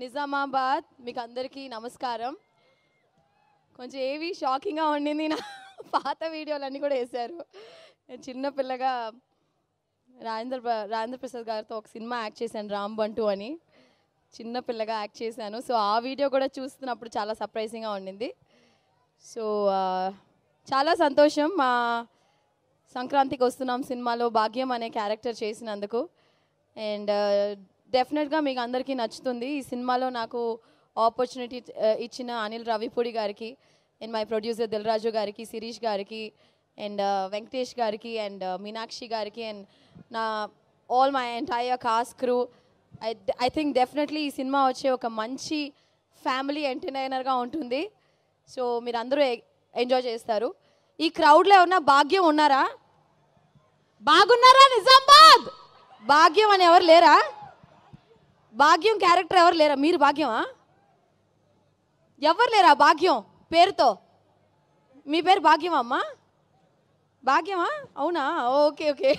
నిజామాబాద్ మీకు అందరికీ నమస్కారం. కొంచెం ఏవి షాకింగ్గా ఉండింది, నా పాత వీడియోలన్నీ కూడా వేశారు. చిన్న పిల్లగా రాజేంద్ర ప్రసాద్ గారితో ఒక సినిమా యాక్ట్ చేశాను, రాంబంటూ అని. చిన్న పిల్లగా యాక్ట్ చేశాను. సో ఆ వీడియో కూడా చూస్తున్నప్పుడు చాలా సర్ప్రైజింగ్గా ఉండింది. సో చాలా సంతోషం మా సంక్రాంతికి వస్తున్నాం సినిమాలో భాగ్యం అనే క్యారెక్టర్ చేసినందుకు. అండ్ డెఫినెట్గా మీకు అందరికీ నచ్చుతుంది. ఈ సినిమాలో నాకు ఆపర్చునిటీ ఇచ్చిన అనిల్ రావిపూడి గారికి అండ్ మై ప్రొడ్యూసర్ దిల్రాజు గారికి, శిరీష్ గారికి అండ్ వెంకటేష్ గారికి అండ్ మీనాక్షి గారికి అండ్ నా all my entire cost crew. I think definitely ఈ సినిమా వచ్చే ఒక మంచి ఫ్యామిలీ ఎంటర్టైనర్గా ఉంటుంది. సో మీరు అందరూ ఎంజాయ్ చేస్తారు. ఈ క్రౌడ్లో ఏమన్నా భాగ్యం ఉన్నారా? బాగున్నారా నిజామాబాద్? భాగ్యం అని ఎవరు లేరా? భాగ్యం క్యారెక్టర్ ఎవరు లేరా? మీరు భాగ్యమా? ఎవరు లేరా భాగ్యం పేరుతో? మీ పేరు భాగ్యమా అమ్మా? భాగ్యమా? అవునా? Okay okay.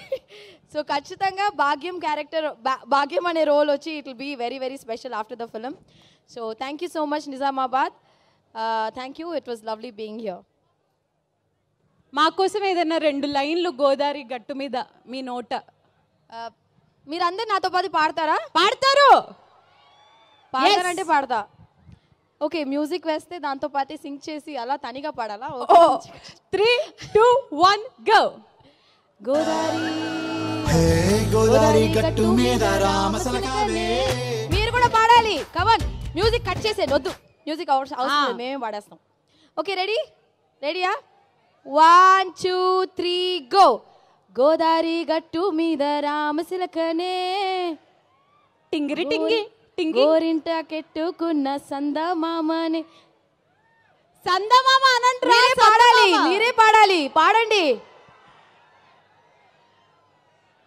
సో ఖచ్చితంగా భాగ్యం క్యారెక్టర్, భాగ్యం అనే రోల్ వచ్చి it will be very very special after the film. So thank you so much Nizamabad. Thank you. It was lovely being here. మా కోసం ఏదైనా 2 లైన్లు గోదావరి గట్టు మీద మీ నోట. మీరందరు నాతో పాటు పాడతారా? పాడతారు. పాడతారంటే పాడతా. ఓకే, మ్యూజిక్ వేస్తే దాంతో పాటు సింగ్ చేసి అలా తనిగా పాడాలా? 3, 2, 1 గో. గోదావరి గట్టు మీద రామసలకావే. మీరు కూడా పాడాలి. కవన్ మ్యూజిక్ కట్ చేసేది వద్దు. మ్యూజిక్ అవసరం, మేమే పాడేస్తాం. Okay, ready? రెడీయా? 1, 2, 3 గో. గోదావరి గట్టు మీద రామసిలకనే టింగిరి టింగి టింగి గోరింట కెట్టుకున్న సందమామనే. సందమామ అనంట్రా. పాడాలి, మీరే పాడాలి. పాడండి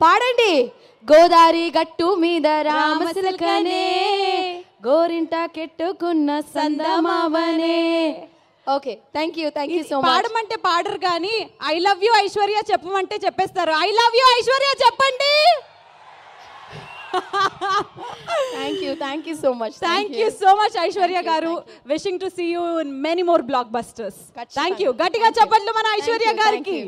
పాడండి. గోదావరి గట్టు మీద రామసిలకనే గోరింట కెట్టుకున్న సందమామనే. Okay, thank you so much. పాడమంటే పాడరు కానీ ఐ లవ్ యూ ఐశ్వర్య చెప్పమంటే చెప్పేస్తారు. ఐ లవ్ యూ ఐశ్వర్య చెప్పండి. Thank you so much. Thank you so much Aishwarya garu. Wishing to see you in many more blockbusters. Thank you. గట్టిగా చెప్పండి మన ఐశ్వర్య గారికి.